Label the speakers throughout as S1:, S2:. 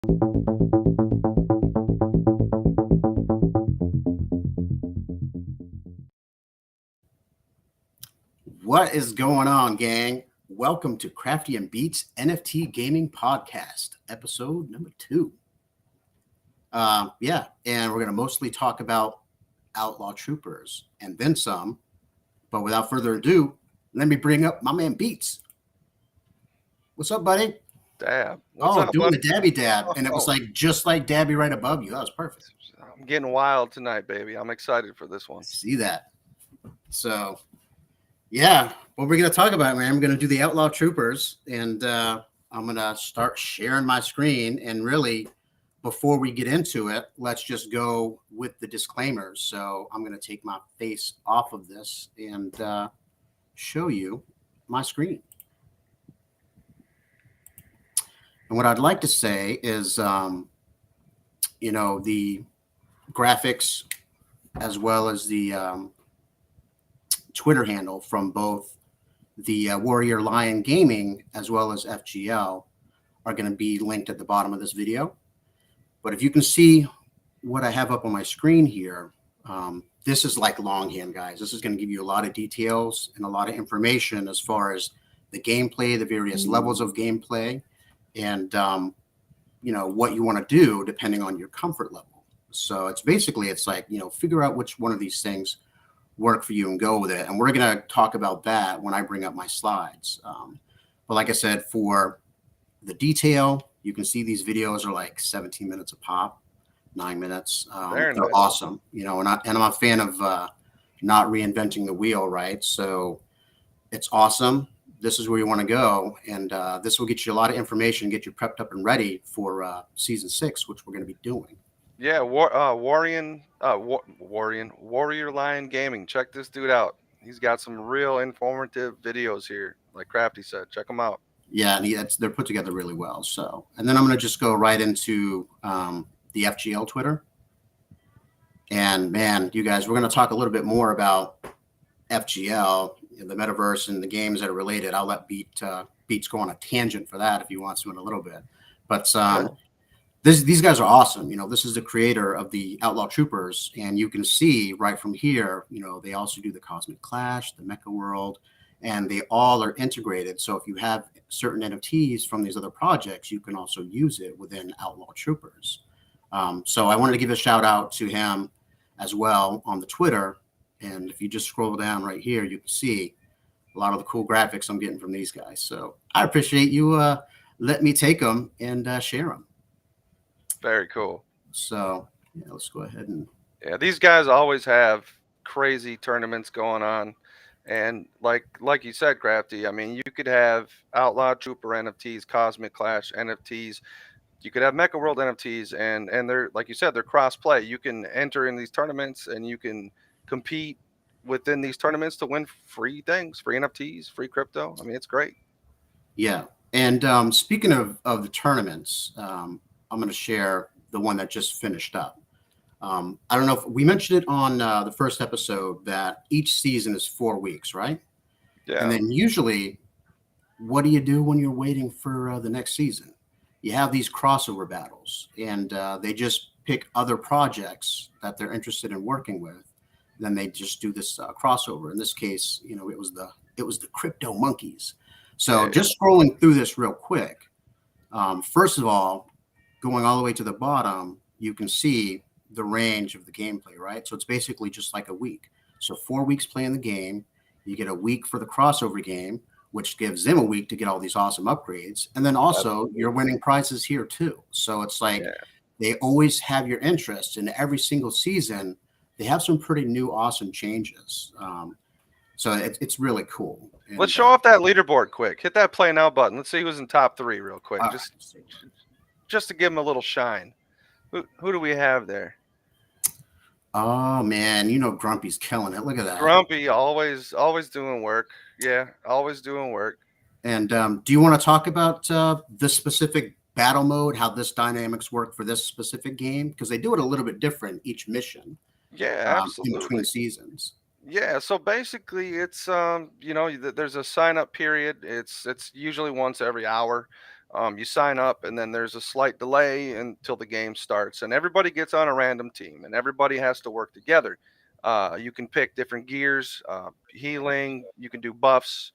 S1: What is going on, gang? Welcome to Crafty and Beatz NFT Gaming Podcast, episode number 2. And we're going to mostly talk about Outlaw Troopers and then some. But without further ado, let me bring up my man Beatz. What's up, buddy?
S2: Dab. What's up,
S1: doing
S2: buddy?
S1: the Dabby Dab, and it was like just like Dabby right above you. That was perfect.
S2: I'm getting wild tonight, baby. I'm excited for this one.
S1: See that? So, yeah, what we're going to talk about, man, I'm going to do the Outlaw Troopers, and I'm going to start sharing my screen. And really, before we get into it, let's just go with the disclaimers. So I'm going to take my face off of this and show you my screen. And what I'd like to say is, the graphics as well as the Twitter handle from both the Warrior Lion Gaming as well as FGL are going to be linked at the bottom of this video. But if you can see what I have up on my screen here, this is like longhand, guys. This is going to give you a lot of details and a lot of information as far as the gameplay, the various levels of gameplay, and what you want to do depending on your comfort level. So it's like, figure out which one of these things work for you and go with it. And we're going to talk about that when I bring up my slides. But like I said, for the detail, you can see these videos are like 17 minutes a pop, 9 minutes. They're nice. Awesome. And I'm a fan of not reinventing the wheel, right? So it's awesome. This is where you want to go. And this will get you a lot of information, get you prepped up and ready for season 6, which we're going to be doing.
S2: Yeah, Warrior Lion Gaming. Check this dude out. He's got some real informative videos here. Like Crafty said, check them out.
S1: Yeah, and they're put together really well. So, and then I'm going to just go right into the FGL Twitter. And man, you guys, we're going to talk a little bit more about FGL, the metaverse, and the games that are related. I'll let Beatz go on a tangent for that if he wants to in a little bit. But these guys are awesome. This is the creator of the Outlaw Troopers, and you can see right from here, they also do the Cosmic Clash, the Mecha World, and they all are integrated. So if you have certain NFTs from these other projects, you can also use it within Outlaw Troopers. So I wanted to give a shout out to him as well on the Twitter. And if you just scroll down right here, you can see a lot of the cool graphics I'm getting from these guys. So I appreciate you let me take them and share them.
S2: Very cool.
S1: So yeah, let's go ahead and
S2: these guys always have crazy tournaments going on, and like you said, Crafty, I mean, you could have Outlaw Trooper NFTs, Cosmic Clash NFTs, you could have Mecha World NFTs, and they're, like you said, they're cross play. You can enter in these tournaments and you can compete within these tournaments to win free things, free NFTs, free crypto. I mean, it's great.
S1: Yeah. And speaking of the tournaments, I'm going to share the one that just finished up. I don't know if we mentioned it on the first episode that each season is 4 weeks, right?
S2: Yeah.
S1: And then usually, what do you do when you're waiting for the next season? You have these crossover battles, and they just pick other projects that they're interested in working with. Then they just do this crossover. In this case, it was the Crypto Monkeys. So just scrolling through this real quick. First of all, going all the way to the bottom, you can see the range of the gameplay, right? So it's basically just like a week. So 4 weeks playing the game, you get a week for the crossover game, which gives them a week to get all these awesome upgrades. And then also you're winning prizes here too. So it's like they always have your interest, and every single season they have some pretty new awesome changes. So it's really cool. And,
S2: let's show off that leaderboard quick. Hit that play now button. Let's see who's in top 3 real quick. Just to give them a little shine. Who do we have there?
S1: Oh man, Grumpy's killing it. Look at that.
S2: Grumpy always doing work. Yeah, always doing work.
S1: And do you want to talk about this specific battle mode, how this dynamics work for this specific game? Because they do it a little bit different each mission.
S2: Yeah, absolutely.
S1: In between seasons.
S2: Yeah, so basically it's there's a sign up period. It's usually once every hour. You sign up, and then there's a slight delay until the game starts, and everybody gets on a random team, and everybody has to work together. You can pick different gears, healing. You can do buffs,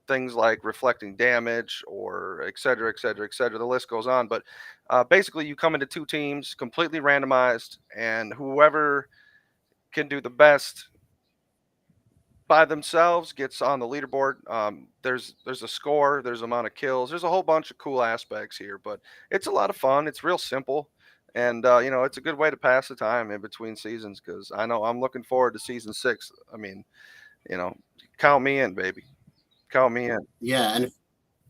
S2: things like reflecting damage, or et cetera, et cetera, et cetera. The list goes on. But basically, you come into two teams, completely randomized, and whoever can do the best by themselves gets on the leaderboard. There's a score, there's amount of kills, there's a whole bunch of cool aspects here, but it's a lot of fun. It's real simple, and it's a good way to pass the time in between seasons. Because I know I'm looking forward to season 6. I mean, you know, count me in, baby. Count me in.
S1: Yeah, and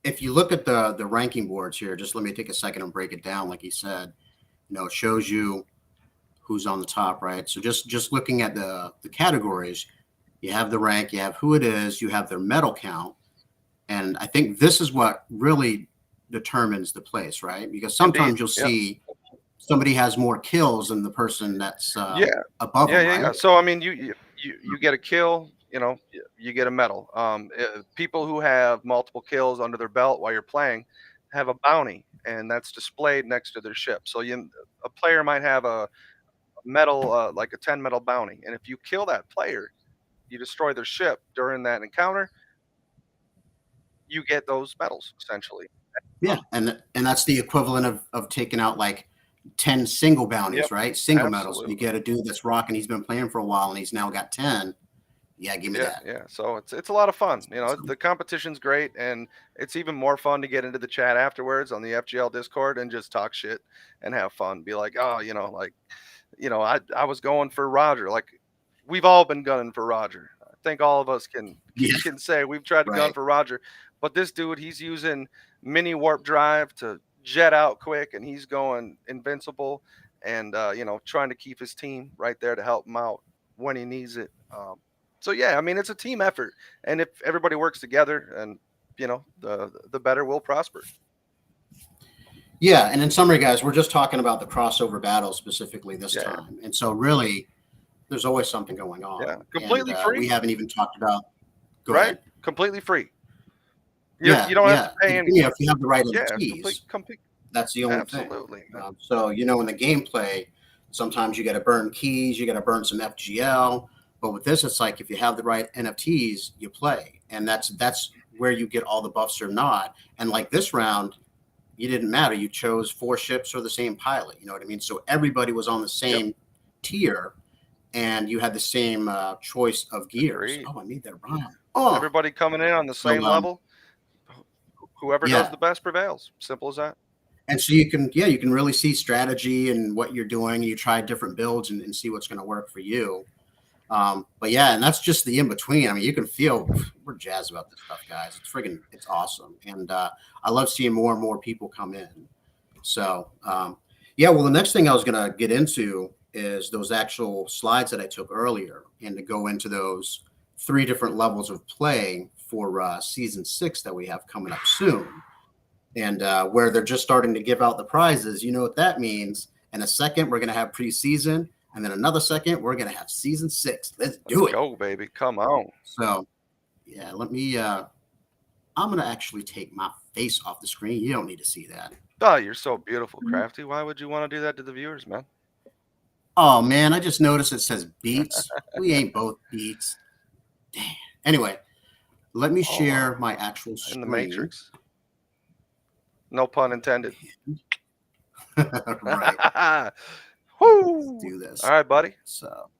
S1: if you look at the ranking boards here, just let me take a second and break it down. Like he said, it shows you who's on the top, right? So just looking at the categories, you have the rank, you have who it is, you have their medal count, and I think this is what really determines the place, right? Because sometimes
S2: Indeed.
S1: you'll
S2: Yeah.
S1: see somebody has more kills than the person that's
S2: Yeah.
S1: above
S2: Yeah,
S1: them,
S2: yeah, yeah.
S1: right?
S2: So I mean, you get a kill, you get a medal. People who have multiple kills under their belt while you're playing have a bounty, and that's displayed next to their ship. So a player might have a medal, like a 10 medal bounty, and if you kill that player, you destroy their ship during that encounter, you get those medals essentially.
S1: Yeah, and that's the equivalent of taking out like 10 single
S2: Yep,
S1: bounties, right? Single medals. You
S2: absolutely.
S1: get a dude that's rocking, he's been playing for a while and he's now got 10. Yeah, give me
S2: Yeah,
S1: that.
S2: yeah. So it's a lot of fun.
S1: That's awesome.
S2: The competition's great, and it's even more fun to get into the chat afterwards on the FGL Discord and just talk shit and have fun. Be like, oh, I was going for Roger. Like, we've all been gunning for Roger. I think all of us can
S1: Yeah,
S2: can say we've tried to gun
S1: right.
S2: for Roger, but this dude, he's using mini warp drive to jet out quick, and he's going invincible, and trying to keep his team right there to help him out when he needs it. So yeah, I mean, it's a team effort, and if everybody works together, and the better we'll prosper.
S1: Yeah, and in summary, guys, we're just talking about the crossover battle specifically this
S2: Yeah,
S1: time. And so really, there's always something going
S2: yeah,
S1: on. And
S2: completely
S1: we
S2: free,
S1: haven't even talked about, go
S2: right?
S1: ahead.
S2: Completely free. You
S1: Yeah,
S2: don't have to
S1: yeah.
S2: pay any.
S1: If you have the right
S2: Yeah, complete,
S1: NFTs,
S2: complete.
S1: that's the only thing.
S2: Absolutely.
S1: So, in the gameplay, sometimes you got to burn keys, you got to burn some FGL. But with this, it's like if you have the right NFTs, you play, and that's where you get all the buffs or not. And like this round, you didn't matter. You chose 4 ships or the same pilot. You know what I mean? So everybody was on the
S2: Yep.
S1: same tier, and you had the same choice of gears.
S2: Agreed.
S1: Oh, I made that rhyme. Oh,
S2: Everybody coming in on the
S1: so
S2: same level. Whoever does
S1: yeah.
S2: the best prevails. Simple as that.
S1: And so you can really see strategy and what you're doing. You try different builds and see what's going to work for you. But yeah, and that's just the in between. I mean, you can feel we're jazzed about this stuff, guys. It's awesome, and I love seeing more and more people come in. So yeah, well, the next thing I was going to get into is those actual slides that I took earlier, and to go into those 3 different levels of play for season 6 that we have coming up soon, and where they're just starting to give out the prizes. You know what that means? In a second, we're going to have preseason. And then another second, we're going to have season 6. Let's do it.
S2: Go, baby. Come on.
S1: So, yeah, let me, I'm going to actually take my face off the screen. You don't need to see that.
S2: Oh, you're so beautiful, Crafty. Why would you want to do that to the viewers, man?
S1: Oh, man, I just noticed it says Beatz. We ain't both Beatz. Damn. Anyway, let me share my actual screen.
S2: In the Matrix. No pun intended.
S1: Right.
S2: Woo!
S1: Let's do this.
S2: All right, buddy.
S1: So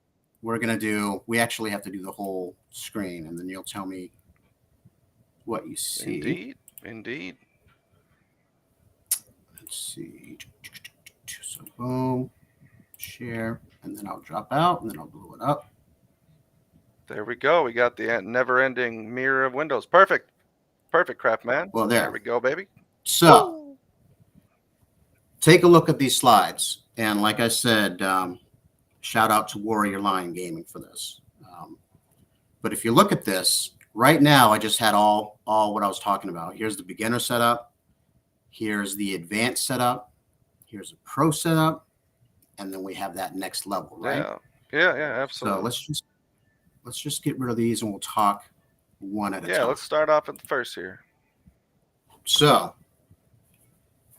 S1: we actually have to do the whole screen, and then you'll tell me what you see.
S2: Indeed.
S1: Let's see. So boom, share, and then I'll drop out, and then I'll blow it up.
S2: There we go. We got the never-ending mirror of windows. Perfect, Craft Man.
S1: Well,
S2: there we go, baby.
S1: So
S2: Woo!
S1: Take a look at these slides, and like I said, shout out to Warrior Lion Gaming for this. But if you look at this right now, I just had all what I was talking about. Here's the beginner setup. Here's the advanced setup. Here's a pro setup, and then we have that next level, right?
S2: Yeah, absolutely.
S1: So let's just get rid of these, and we'll talk one at a time.
S2: Yeah, let's start off at the first here.
S1: So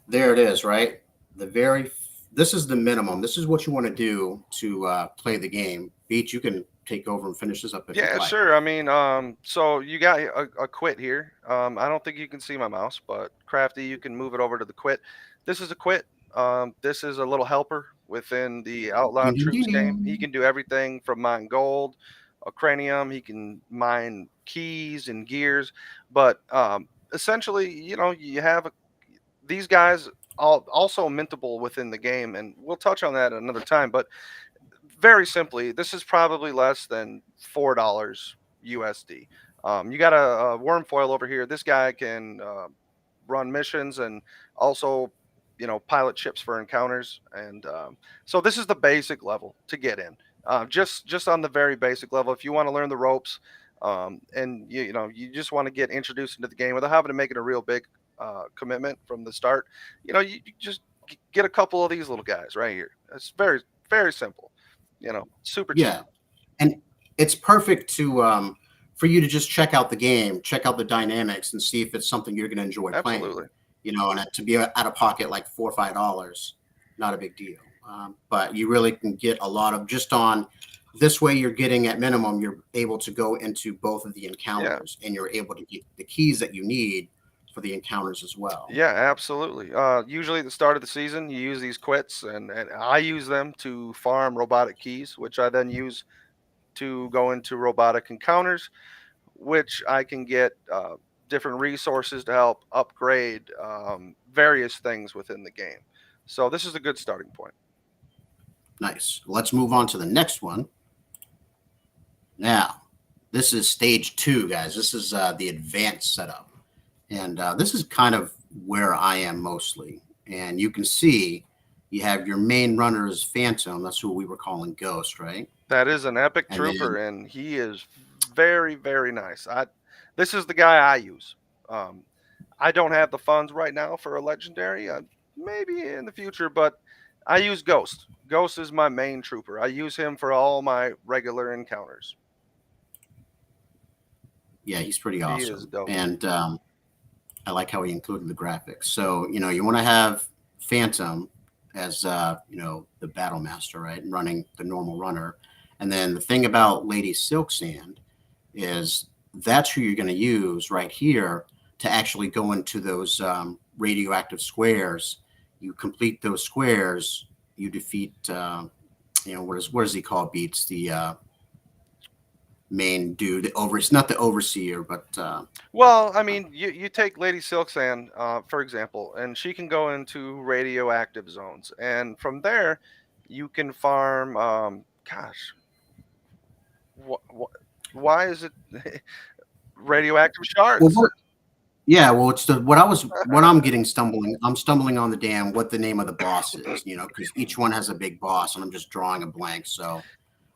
S1: There it is, right? This is the minimum. This is what you want to do to play the game. Beach, you can take over and finish this up if you'd
S2: Yeah,
S1: like.
S2: sure. I mean, so you got a quit here. I don't think you can see my mouse, but Crafty, you can move it over to the quit. This is a quit. This is a little helper within the Outlaw
S1: Ding, ding, ding,
S2: Troops game. He
S1: ding.
S2: can do everything from mine gold, a cranium. He can mine keys and gears, but essentially, you have these guys also mintable within the game, and we'll touch on that another time. But very simply, this is probably less than $4 USD. You got a worm foil over here. This guy can run missions and also, pilot ships for encounters. And so this is the basic level to get in. Just on the very basic level. If you want to learn the ropes, and you just want to get introduced into the game without having to make it a real big commitment from the start, you just get a couple of these little guys right here. It's very very simple. Super cheap.
S1: Yeah, and it's perfect to for you to just check out the game, check out the dynamics, and see if it's something you're going to enjoy playing.
S2: Absolutely.
S1: And to be out of pocket like $4 or $5, not a big deal. But you really can get a lot of just on this way. You're getting at minimum. You're able to go into both of the
S2: Yeah.
S1: encounters, and you're able to get the keys that you need for the encounters as well.
S2: Yeah, absolutely. Usually at the start of the season, you use these quits, and I use them to farm robotic keys, which I then use to go into robotic encounters, which I can get different resources to help upgrade various things within the game. So this is a good starting point.
S1: Nice. Let's move on to the next one. Now, this is stage two, guys. This is the advanced setup. And this is kind of where I am mostly. And you can see you have your main runner is Phantom. That's who we were calling Ghost, right?
S2: That is an epic
S1: And then,
S2: trooper, and he is very, very nice. This is the guy I use. Um, I don't have the funds right now for a legendary. Maybe in the future, but I use Ghost. Ghost is my main trooper. I use him for all my regular encounters.
S1: yeah, he's pretty
S2: He is
S1: awesome.
S2: dope.
S1: And I like how he included the graphics. So, you want to have Phantom as, the battle master, right? And running the normal runner. And then the thing about Lady Silk Sand is that's who you're going to use right here to actually go into those radioactive squares. You complete those squares, you defeat, what is he called? Beats the main dude. It's not the overseer, but
S2: Well, I mean, you take Lady Silksand, for example, and she can go into radioactive zones, and from there, you can farm. Gosh, why is it radioactive
S1: well,
S2: shards?
S1: yeah, well, it's what I'm getting stumbling. I'm stumbling on the damn what the name of the boss is, because each one has a big boss, and I'm just drawing a blank. So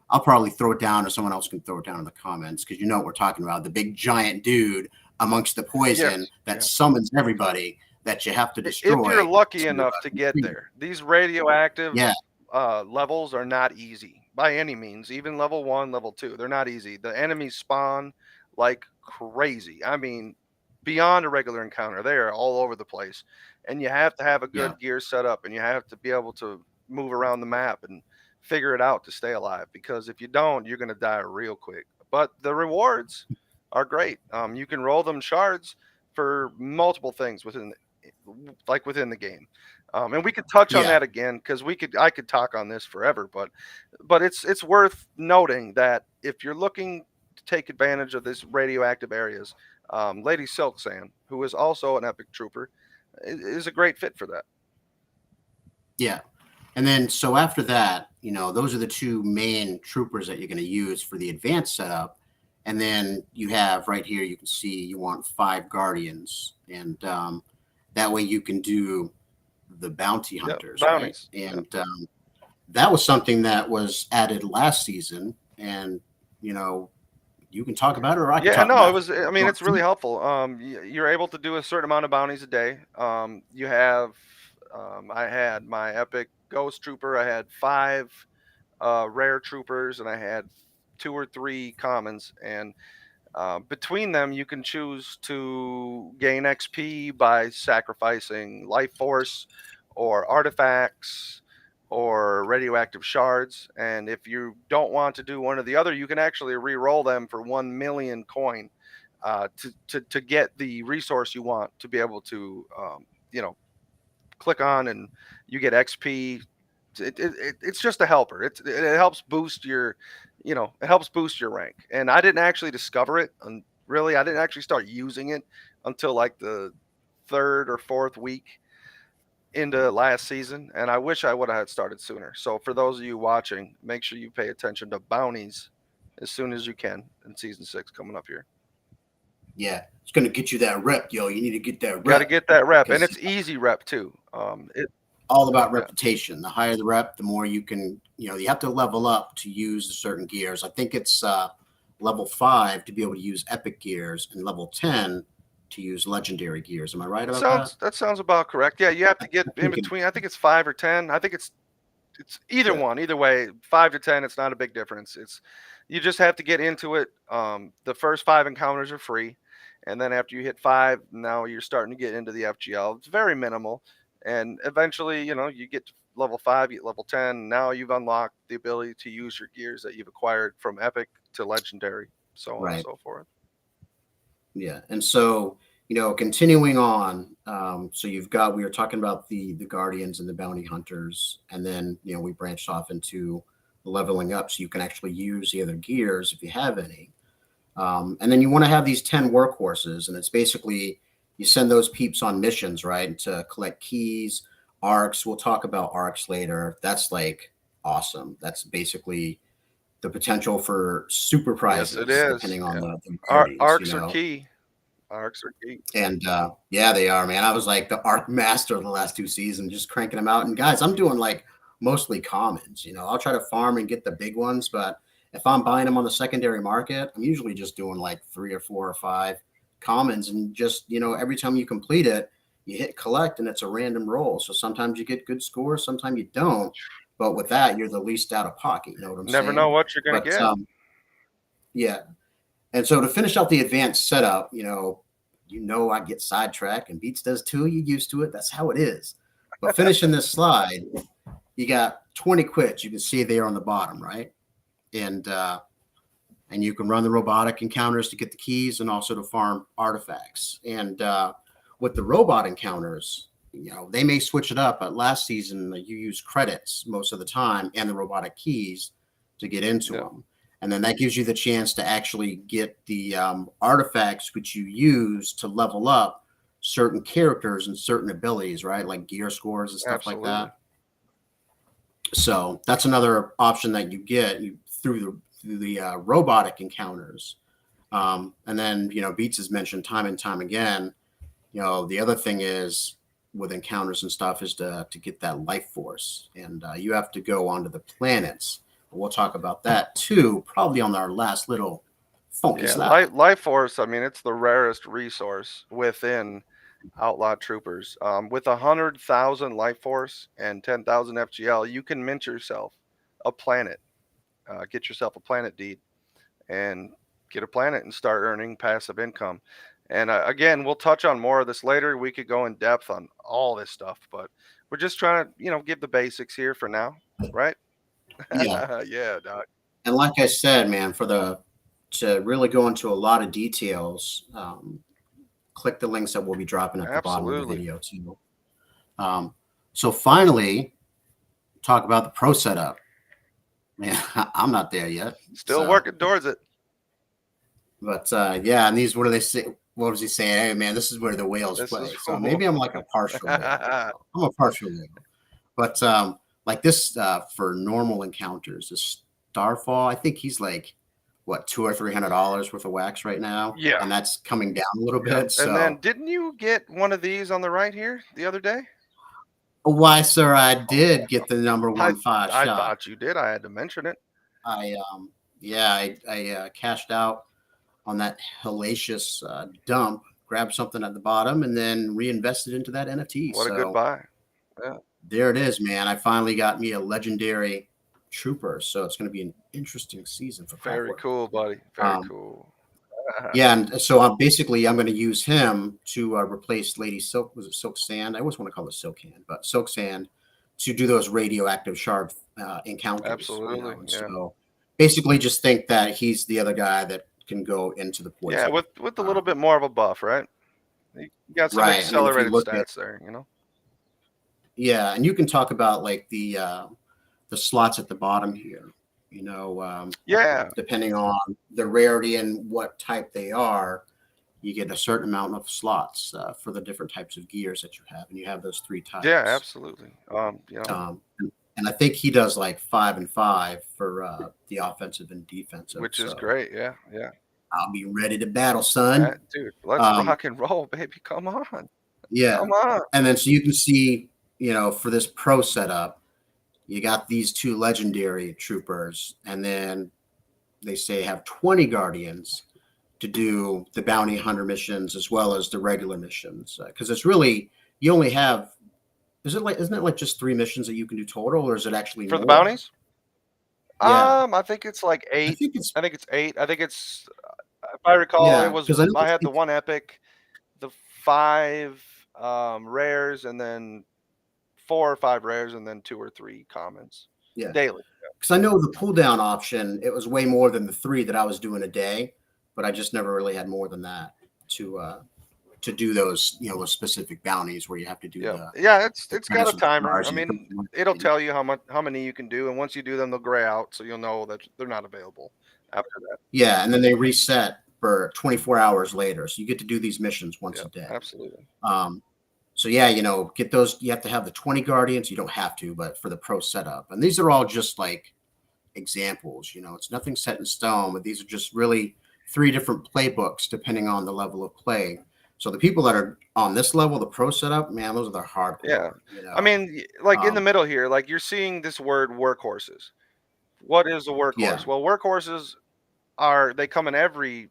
S1: I'll probably throw it down, or someone else can throw it down in the comments because you know what we're talking about. The big giant dude amongst the poison
S2: Yes.
S1: that
S2: Yeah.
S1: summons everybody that you have to
S2: If you're
S1: destroy
S2: lucky
S1: to
S2: enough to get
S1: complete.
S2: there, these radioactive
S1: Yeah,
S2: levels are not easy by any means. Even level one, level two, they're not easy. The enemies spawn like crazy. I mean, beyond a regular encounter, they are all over the place, and you have to have a
S1: yeah,
S2: good gear set up, and you have to be able to move around the map and figure it out to stay alive. Because if you don't, you're going to die real quick. But the rewards are great. You can roll them shards for multiple things within the game. And we could touch on
S1: yeah,
S2: that again because I could talk on this forever, but it's worth noting that if you're looking to take advantage of this radioactive areas, Lady Silksand, who is also an epic trooper, is a great fit for that.
S1: yeah. And then so after that, those are the two main troopers that you're going to use for the advanced setup. And then you have right here, you can see you want 5 guardians, and that way you can do the bounty
S2: Yep,
S1: hunters, right?
S2: bounties. Yep.
S1: And that was something that was added last season, and you know you can talk about it, or I can
S2: Yeah,
S1: talk
S2: no, it
S1: about it.
S2: was. I mean, it's really helpful. You're able to do a certain amount of bounties a day. You have. I had my epic ghost trooper. I had 5 rare troopers, and I had 2 or 3 commons. And Between them, you can choose to gain XP by sacrificing life force or artifacts or radioactive shards. And if you don't want to do one or the other, you can actually re-roll them for 1 million coin to get the resource you want to be able to, click on, and you get XP. It's just a helper. It helps boost your, it helps boost your rank. And I didn't actually discover it, and really, I didn't actually start using it until like the third or fourth week into last season. And I wish I would have had started sooner. So for those of you watching, make sure you pay attention to bounties as soon as you can in season 6 coming up here.
S1: Yeah, it's going to get you that rep, yo. You need to get that rep.
S2: Got to get that rep, and it's easy rep too.
S1: All about reputation. The higher the rep, the more you can, you have to level up to use certain gears. I think it's level 5 to be able to use epic gears, and level 10 to use legendary gears. Am I right about that?
S2: That sounds about correct. Yeah, you have to get in between. I think it's 5 or 10. I think it's either one. Either way, 5 to 10, it's not a big difference. You just have to get into it. The first 5 encounters are free, and then after you hit 5, now you're starting to get into the FGL. It's very minimal, and eventually, you get to level 5, you get level 10. Now you've unlocked the ability to use your gears that you've acquired from epic to legendary, so on and so forth.
S1: Yeah, and so continuing on, so we were talking about the guardians and the bounty hunters, and then we branched off into leveling up, so you can actually use the other gears if you have any, and then you want to have these 10 workhorses, and it's basically you send those peeps on missions, right, to collect keys, arcs. We'll talk about arcs later. That's like awesome. That's basically the potential for super prizes.
S2: Yes, it is.
S1: Depending on the
S2: arcs are key. Arcs are key.
S1: And yeah, they are, man. I was like the arc master the last 2 seasons, just cranking them out. And guys, I'm doing like mostly commons. I'll try to farm and get the big ones, but if I'm buying them on the secondary market, I'm usually just doing like 3 or 4 or 5 commons, and just every time you complete it, you hit collect, and it's a random roll. So sometimes you get good scores, sometimes you don't. But with that, you're the least out of pocket. You know what I'm saying?
S2: Never know what you're going to get.
S1: Yeah. And so to finish out the advanced setup, I get sidetracked, and Beatz does too. You used to it. That's how it is. But finishing this slide, you got 20 quits. You can see there on the bottom, right? And you can run the robotic encounters to get the keys, and also to farm artifacts. And with the robot encounters, they may switch it up, but last season you use credits most of the time and the robotic keys to get into them. And then that gives you the chance to actually get the artifacts which you use to level up certain characters and certain abilities, right? Like gear scores and stuff like that. So that's another option that you get through the robotic encounters. And then, Beatz has mentioned time and time again, the other thing is with encounters and stuff is to get that life force. And you have to go onto the planets. We'll talk about that too, probably on our last little funky slide.
S2: Life force, I mean, it's the rarest resource within Outlaw Troopers. With 100,000 life force and 10,000 FGL, you can mint yourself a planet. Get yourself a planet deed and get a planet and start earning passive income. And again, we'll touch on more of this later. We could go in depth on all this stuff, but we're just trying to, give the basics here for now, right?
S1: Yeah.
S2: Yeah, Doc.
S1: And like I said, man, to really go into a lot of details, click the links that we'll be dropping at the bottom of the video too. So finally, talk about the pro setup. Man, I'm not there yet.
S2: Still working towards it.
S1: But yeah, and what do they say? What was he saying? Hey, man, this is where the whales play. So maybe I'm like a partial whale. I'm a partial whale. But like this for normal encounters, this Starfall, I think he's like what, $200 or $300 worth of wax right now.
S2: Yeah,
S1: and that's coming down a little bit. So,
S2: and then didn't you get one of these on the right here the other day?
S1: Why, sir, I did get the number 1 5 shot.
S2: I thought you did. I had to mention it.
S1: I cashed out on that hellacious dump, grabbed something at the bottom, and then reinvested into that NFT.
S2: What a good buy. Yeah.
S1: There it is, man. I finally got me a legendary trooper, so it's going to be an interesting season for
S2: Very cool, buddy. Very cool.
S1: Yeah, and so basically I'm going to use him to replace Lady Silk. Was it Silk Sand? I always want to call it Silk Hand, but Silk Sand to do those radioactive shard encounters.
S2: Absolutely,
S1: And
S2: yeah.
S1: so basically just think that he's the other guy that can go into the
S2: Yeah,
S1: poison.
S2: with a little bit more of a buff, right? You got some
S1: Right. I mean, if you
S2: accelerated
S1: look at
S2: stats there, you know?
S1: yeah, and you can talk about like the slots at the bottom here.
S2: Yeah,
S1: Depending on the rarity and what type they are, you get a certain amount of slots for the different types of gears that you have, and you have those three
S2: yeah,
S1: types.
S2: absolutely.
S1: And I think he does like 5 and 5 for the offensive and defensive.
S2: Which is
S1: So
S2: great. Yeah, yeah.
S1: I'll be ready to battle, son.
S2: Dude, let's
S1: Um,
S2: rock and roll, baby. Come on.
S1: yeah,
S2: Come on.
S1: and then so you can see, for this pro setup, you got these two legendary troopers, and then they say have 20 guardians to do the bounty hunter missions as well as the regular missions, because it's really you only have isn't it like just 3 missions that you can do total, or is it actually
S2: For the
S1: more?
S2: bounties?
S1: Yeah,
S2: I think it's like
S1: I
S2: 8.
S1: think it's
S2: I think it's 8. I think it's if I recall,
S1: yeah, because I know
S2: I had the
S1: it's
S2: 1 epic, the 5 rares, and then 4 or 5 rares, and then 2 or 3 commons
S1: yeah,
S2: daily.
S1: because I know the pull down option it was way more than the 3 that I was doing a day, but I just never really had more than that to do those those specific bounties where you have to do
S2: Yeah.
S1: the
S2: Yeah,
S1: the
S2: it's got a
S1: Predator
S2: timer.
S1: Mars
S2: I
S1: and
S2: mean, it'll tell you how many you can do, and once you do them, they'll gray out, so you'll know that they're not available after that.
S1: yeah, and then they reset for 24 hours later, so you get to do these missions once
S2: Yeah,
S1: a day.
S2: absolutely.
S1: Um, so yeah, get those. You have to have the 20 guardians. You don't have to, but for the pro setup, and these are all just like examples. It's nothing set in stone, but these are just really 3 different playbooks depending on the level of play. So the people that are on this level, the pro setup, man, those are the
S2: Yeah.
S1: hardcore.
S2: I mean, like in the
S1: Um,
S2: middle here, like you're seeing this word workhorses. What is a
S1: yeah,
S2: workhorse? Well, workhorses they come in every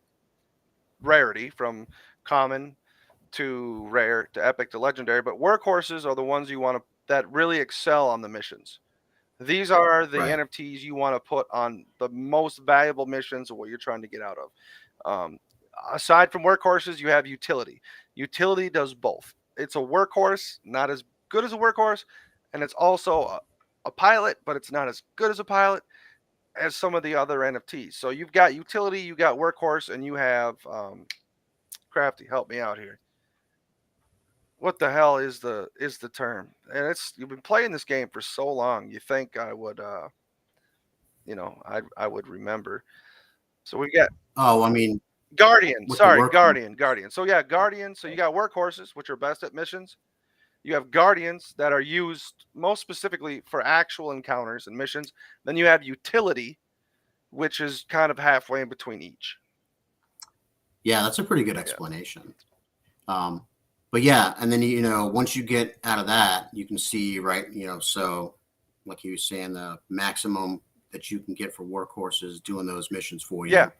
S2: rarity from common to rare to epic to legendary, but workhorses are the ones you want to that really excel on the missions. These are the
S1: right.
S2: NFTs you want to put on the most valuable missions of what you're trying to get out of. Um, Aside from workhorses, you have utility. Utility does both. It's a workhorse, not as good as a workhorse, and it's also a pilot, but it's not as good as a pilot as some of the other NFTs. So you've got utility, you got workhorse, and you have Crafty. Help me out here. What the hell is the term? And it's you've been playing this game for so long. You think I would I would remember. So we've got
S1: Oh, I mean,
S2: Guardian.
S1: with the
S2: Sorry,
S1: work,
S2: Guardian. So yeah, Guardian. So you got workhorses, which are best at missions. You have Guardians that are used most specifically for actual encounters and missions. Then you have utility, which is kind of halfway in between each.
S1: yeah, that's a pretty good
S2: Yeah.
S1: explanation. But yeah, and then once you get out of that, you can see right. So like you were saying, the maximum that you can get for workhorses doing those missions for you,
S2: Yeah.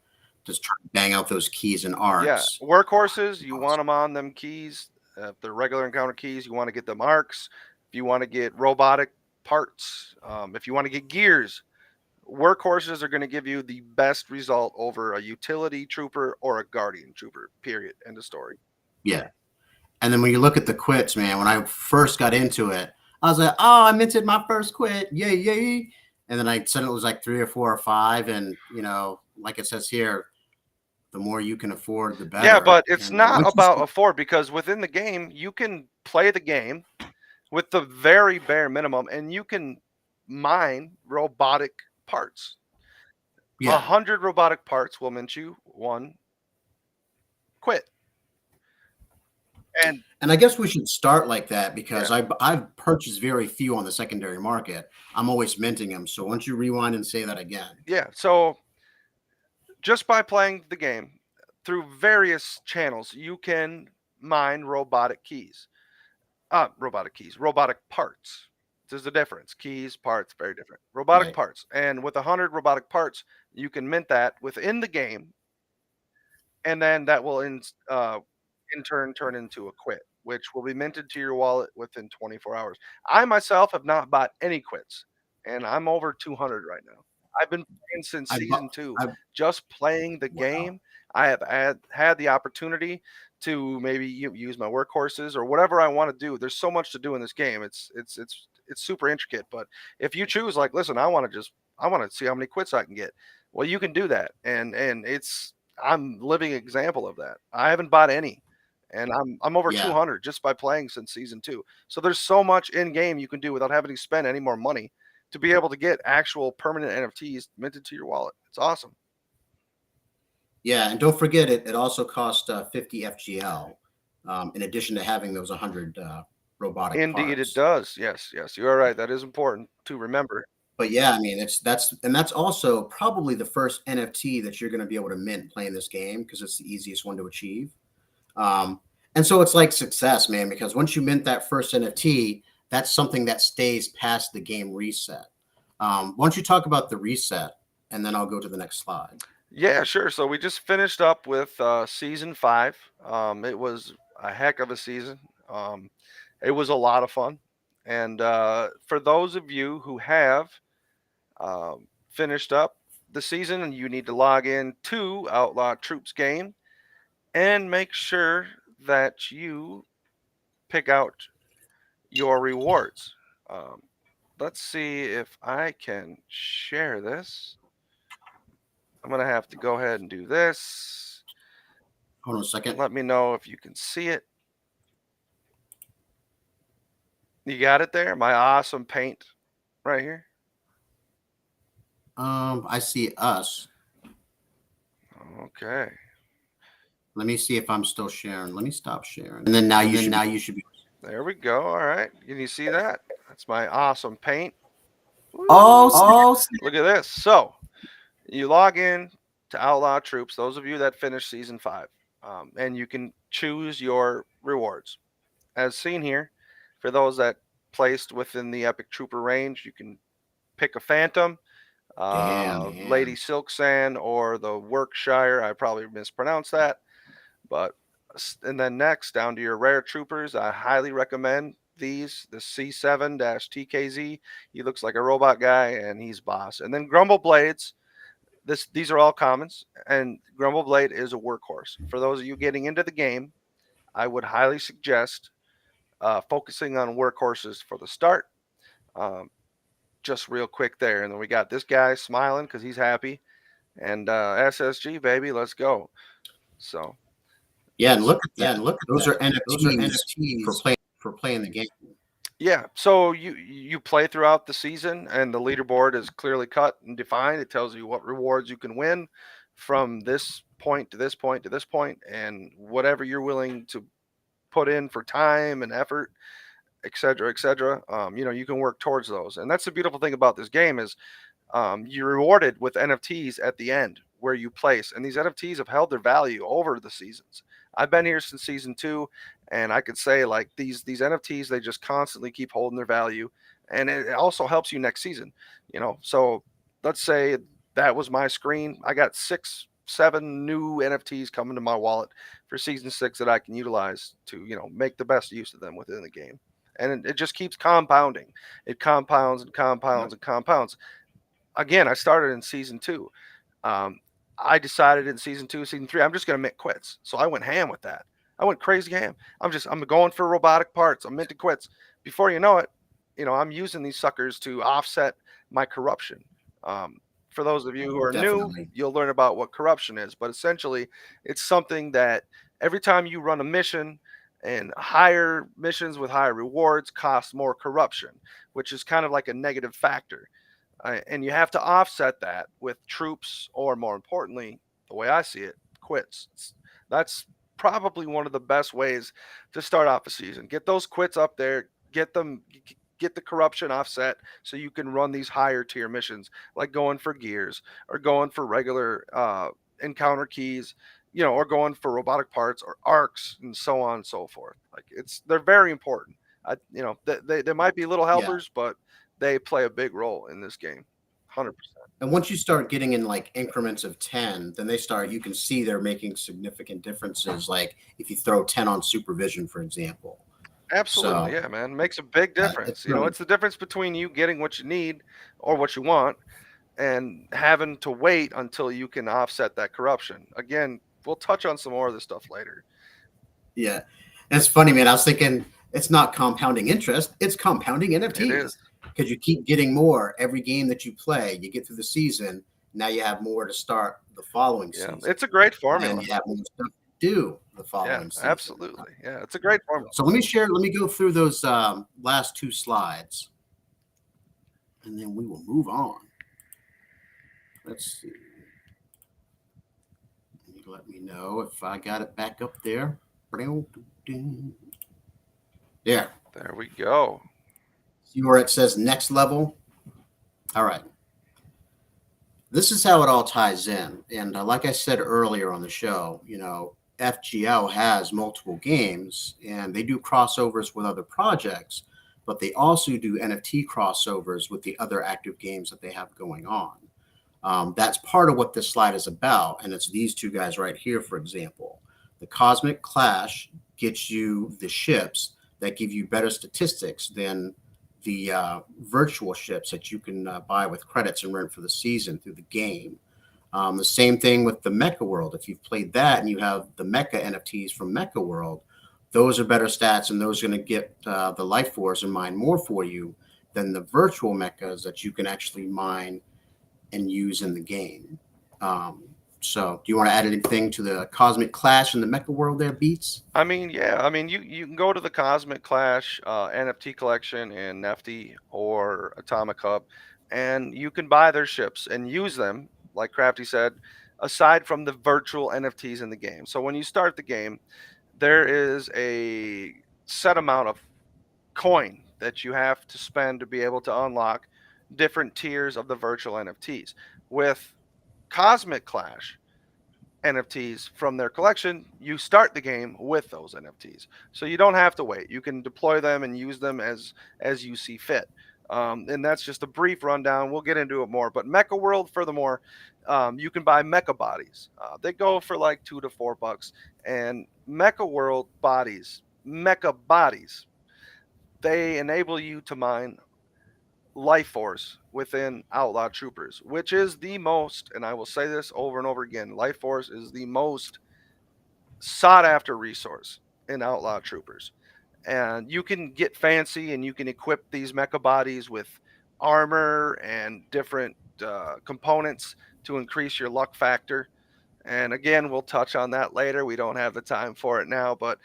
S1: just try to bang out those keys and
S2: Yeah.
S1: arcs.
S2: Workhorses, you want
S1: Awesome.
S2: them on them keys. If they're regular encounter keys, you want to get them arcs. If you want to get robotic parts, if you want to get gears, workhorses are going to give you the best result over a utility trooper or a guardian trooper. Period. End of story.
S1: Yeah. And then when you look at the quits, man, when I first got into it, I was like, oh, I minted my first quit. Yay, yay. And then I said it was like 3 or 4 or 5. And, like it says here, the more you can afford, the
S2: Yeah,
S1: better.
S2: but it's
S1: And
S2: not
S1: once you
S2: about
S1: start,
S2: afford because within the game, you can play the game with the very bare minimum and you can mine robotic parts.
S1: yeah.
S2: 100 robotic parts will mint you 1 quit. And
S1: And I guess we should start like that
S2: yeah,
S1: because I've purchased very few on the secondary market. I'm always minting them. So once you rewind and say that again.
S2: yeah. So just by playing the game through various channels, you can mine robotic parts. There's a difference. Keys, parts, very different. Robotic
S1: Right.
S2: parts. And with 100 robotic parts, you can mint that within the game, and then that will in turn turn into a quit, which will be minted to your wallet within 24 hours. I myself have not bought any quits, and I'm over 200 right now. I've been playing since
S1: I, bu-
S2: season 2,
S1: I
S2: just playing the
S1: Wow.
S2: game. I have had the opportunity to maybe use my workhorses or whatever I want to do. There's so much to do in this game. It's super intricate. But if you choose, like, listen, I want to see how many quits I can get. Well, you can do that, and I'm living example of that. I haven't bought any, and I'm over
S1: Yeah.
S2: 200 just by playing since season 2. So there's so much in game you can do without having to spend any more money to be able to get actual permanent NFTs minted to your wallet. It's awesome.
S1: Yeah, and don't forget it also costs 50 FGL, in addition to having those 100 robotic
S2: Indeed, it
S1: parts.
S2: does. Yes, yes, you are right. That is important to remember.
S1: But yeah, I mean, that's also probably the first NFT that you're going to be able to mint playing this game because it's the easiest one to achieve. And so it's like success, man, because once you mint that first NFT, that's something that stays past the game reset. Why don't you talk about the reset, and then I'll go to the next slide.
S2: Yeah, sure. So we just finished up with season 5. It was a heck of a season. Um, it was a lot of fun. And for those of you who have finished up the season, and you need to log in to Outlaw Troops game and make sure that you pick out your rewards. Um, let's see if I can share this. I'm going to have to go ahead and do this.
S1: Hold on a second.
S2: Let me know if you can see it. You got it there? My awesome paint right here.
S1: I see us.
S2: Okay.
S1: Let me see if I'm still sharing. Let me stop sharing. And then now you should be.
S2: There we go. All right. Can you see that? That's my awesome paint.
S1: Oh,
S2: Look at this. So you log in to Outlaw Troops, those of you that finished season 5, and you can choose your rewards. As seen here, for those that placed within the Epic Trooper range, you can pick a Phantom,
S1: damn.
S2: Lady Silksand, or the Workshire. I probably mispronounced that. But and then next, down to your rare troopers, I highly recommend these. The C7-TKZ. He looks like a robot guy, and he's boss. And then Grumble Blades. These are all commons, and Grumble Blade is a workhorse. For those of you getting into the game, I would highly suggest focusing on workhorses for the start. Just real quick there, and then we got this guy smiling because he's happy, and SSG baby, let's go. So
S1: yeah, and look at that. Those are NFTs for playing the game.
S2: yeah, so you play throughout the season, and the leaderboard is clearly cut and defined. It tells you what rewards you can win from this point to this point to this point, and whatever you're willing to put in for time and effort, et cetera, et cetera. You can work towards those, and that's the beautiful thing about this game is you're rewarded with NFTs at the end where you place, and these NFTs have held their value over the seasons. I've been here since season 2, and I could say like these NFTs, they just constantly keep holding their value, and it also helps you next season. So let's say that was my screen. I got 6-7 new NFTs coming to my wallet for season 6 that I can utilize to make the best use of them within the game, and it just keeps compounding. It compounds and compounds and compounds. Again, I started in season 2. I decided in season 2, season 3, I'm just going to mint quits. So I went ham with that. I went crazy ham. I'm going for robotic parts. I'm minting quits. Before you know it, I'm using these suckers to offset my corruption. For those of you who are new, you'll learn about what corruption is. But essentially, it's something that every time you run a mission, and higher missions with higher rewards cost more corruption, which is kind of like a negative factor. And you have to offset that with troops, or more importantly, the way I see it, quits. That's probably one of the best ways to start off a season. Get those quits up there, get the corruption offset so you can run these higher tier missions, like going for gears or going for regular encounter keys, or going for robotic parts or arcs and so on and so forth. Like they're very important. They might be little helpers, but they play a big role in this game. 100%.
S1: And once you start getting in like increments of 10, then you can see they're making significant differences. Like if you throw 10 on supervision, for example.
S2: Absolutely. Yeah, man. Makes a big difference. It's the difference between you getting what you need or what you want and having to wait until you can offset that corruption. Again, we'll touch on some more of this stuff later.
S1: Yeah. That's funny, man. I was thinking it's not compounding interest, it's compounding
S2: It
S1: NFTs
S2: is.
S1: because you keep getting more every game that you play. You get through the season. Now you have more to start the following
S2: Yeah,
S1: season.
S2: it's a great
S1: And then
S2: formula.
S1: you have more stuff to do the
S2: Yeah,
S1: following season.
S2: absolutely. Yeah, it's a great formula.
S1: So let me go through those last two slides and then we will move on. Let's see. You let me know if I got it back up there. Yeah.
S2: There we go.
S1: See where it says next level? All right. This is how it all ties in. And like I said earlier on the show, FGL has multiple games and they do crossovers with other projects, but they also do NFT crossovers with the other active games that they have going on. That's part of what this slide is about. And it's these two guys right here, for example. The Cosmic Clash gets you the ships that give you better statistics than the virtual ships that you can buy with credits and rent for the season through the game. The same thing with the Mecha World. If you've played that and you have the Mecha NFTs from Mecha World, those are better stats and those are going to get the Life Force and mine more for you than the virtual mechas that you can actually mine and use in the game. So do you want to add anything to the Cosmic Clash and the Mecha World there, Beatz?
S2: I mean, yeah. I mean, you can go to the Cosmic Clash NFT collection in Nefty or Atomic Hub, and you can buy their ships and use them, like Crafty said, aside from the virtual NFTs in the game. So when you start the game, there is a set amount of coin that you have to spend to be able to unlock different tiers of the virtual NFTs. With Cosmic Clash NFTs from their collection, you start the game with those NFTs, so you don't have to wait. You can deploy them and use them as you see fit. And that's just a brief rundown. We'll get into it more. But Mecha World, furthermore, you can buy mecha bodies. They go for like $2 to $4, and Mecha World mecha bodies, they enable you to mine Life Force within Outlaw Troopers, which is the most, and I will say this over and over again, Life Force is the most sought after resource in Outlaw Troopers. And you can get fancy and you can equip these mecha bodies with armor and different components to increase your luck factor. And again, we'll touch on that later. We don't have the time for it now, but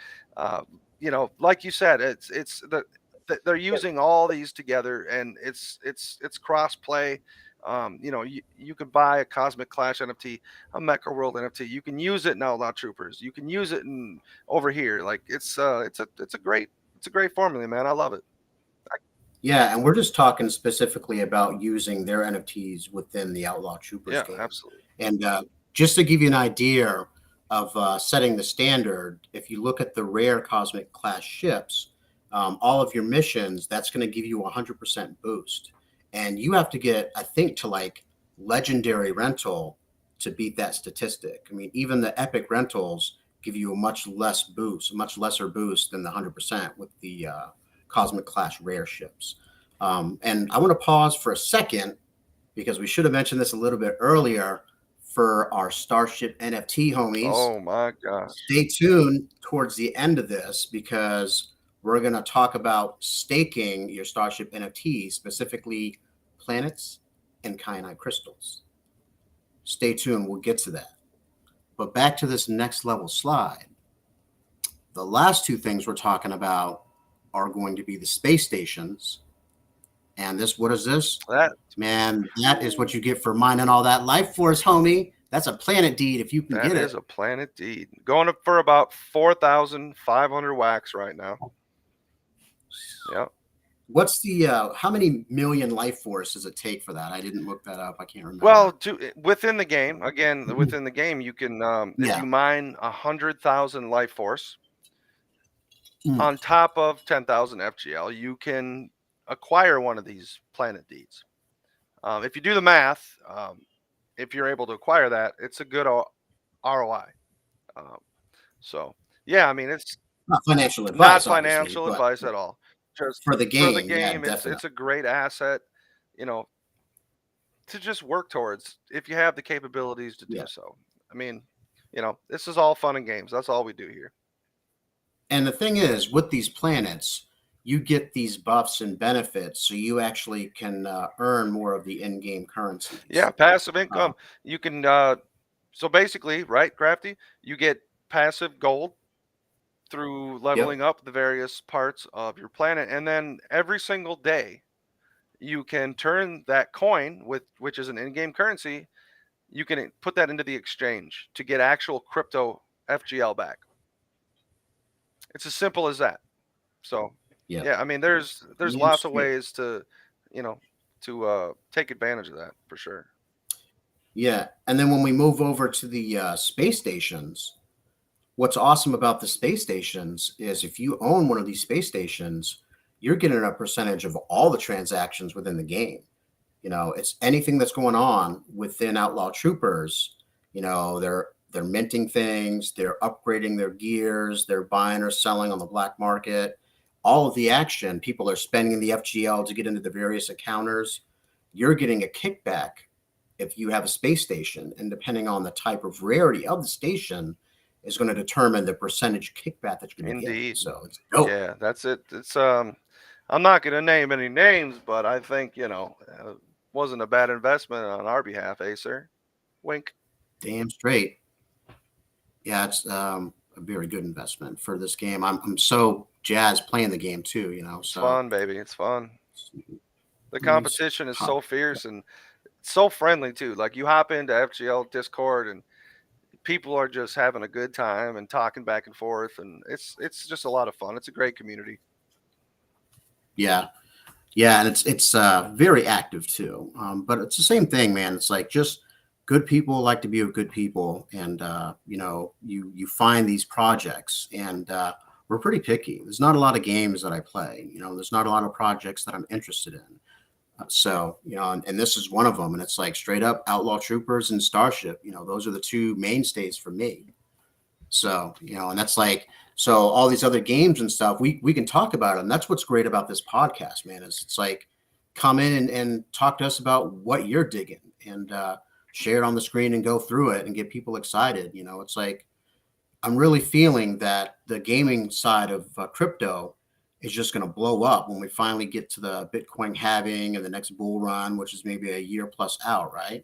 S2: like you said, they're using all these together, and it's cross play. You could buy a Cosmic Clash NFT, a Mecha World NFT. You can use it in Outlaw Troopers. You can use it in over here. Like it's a great formula, man. I love it.
S1: Yeah, and we're just talking specifically about using their NFTs within the Outlaw Troopers game.
S2: Absolutely.
S1: And just to give you an idea of setting the standard, if you look at the rare Cosmic Clash ships, all of your missions, that's going to give you a 100% boost. And you have to get, I think, to like legendary rental to beat that statistic. I mean, even the epic rentals give you a much lesser boost than the 100% with the Cosmic Clash rare ships. And I want to pause for a second because we should have mentioned this a little bit earlier for our Starship NFT homies.
S2: Oh my gosh.
S1: Stay tuned towards the end of this because we're going to talk about staking your Starship NFT, specifically planets and kyanite crystals. Stay tuned. We'll get to that. But back to this next level slide. The last two things we're talking about are going to be the space stations. And this, what is this? That is what you get for mining all that Life Force, homie. That's a planet deed if you can get it. That
S2: is a planet deed. Going up for about 4,500 wax right now. Yep.
S1: What's the how many million Life Force does it take for that? I didn't look that up. I can't remember.
S2: Well, within the game, within the game, you can if you mine 100,000 Life Force on top of 10,000 FGL, you can acquire one of these planet deeds. If you do the math, if you're able to acquire that, it's a good ROI. So yeah, I mean, it's
S1: not financial advice.
S2: Not financial advice at all. Just
S1: for the game,
S2: it's a great asset, to just work towards if you have the capabilities to do so. I mean, This is all fun and games. That's all we do here.
S1: And the thing is, with these planets, you get these buffs and benefits, so you actually can earn more of the in-game
S2: Yeah,
S1: currencies.
S2: passive
S1: Uh,
S2: income. You can so basically, right, Crafty, you get passive gold through
S1: yep,
S2: leveling up the various parts of your planet, and then every single day you can turn that coin with which is an in-game currency, you can put that into the exchange to get actual crypto FGL back. It's as simple as that. So,
S1: yep.
S2: yeah, I mean there's
S1: Damn
S2: lots of
S1: straight.
S2: ways you know, to take advantage of that for sure.
S1: Yeah, and then when we move over to the space stations, what's awesome about the space stations is if you own one of these space stations, you're getting a percentage of all the transactions within the game. It's anything that's going on within Outlaw Troopers. They're minting things, they're upgrading their gears, they're buying or selling on the black market. All of the action, people are spending the FGL to get into the various encounters. You're getting a kickback if you have a space station, and depending on the type of rarity of the station, is going to determine the percentage kickback that you're going to get.
S2: Indeed.
S1: So it's dope.
S2: Yeah, that's it. It's I'm not going to name any names, but I think, wasn't a bad investment on our behalf, eh, sir? Wink.
S1: Damn straight. Yeah, it's a very good investment for this game. I'm so jazzed playing the game too.
S2: It's
S1: So
S2: fun, baby. It's fun. The
S1: let me just
S2: competition is
S1: pop.
S2: so fierce and so friendly too. Like you hop into FGL Discord and people are just having a good time and talking back and forth, and it's just a lot of fun. It's a great community.
S1: Yeah, yeah, and it's very active too. But it's the same thing, man. It's like just good people like to be with good people, and you find these projects, and we're pretty picky. There's not a lot of games that I play. There's not a lot of projects that I'm interested in. So, and this is one of them. And it's like straight up Outlaw Troopers and Starship. Those are the two mainstays for me. So, and that's like, so all these other games and stuff, we can talk about it. And that's what's great about this podcast, man, is it's like come in and talk to us about what you're digging and share it on the screen and go through it and get people excited. It's like, I'm really feeling that the gaming side of crypto is just going to blow up when we finally get to the Bitcoin halving and the next bull run, which is maybe a year plus out, right?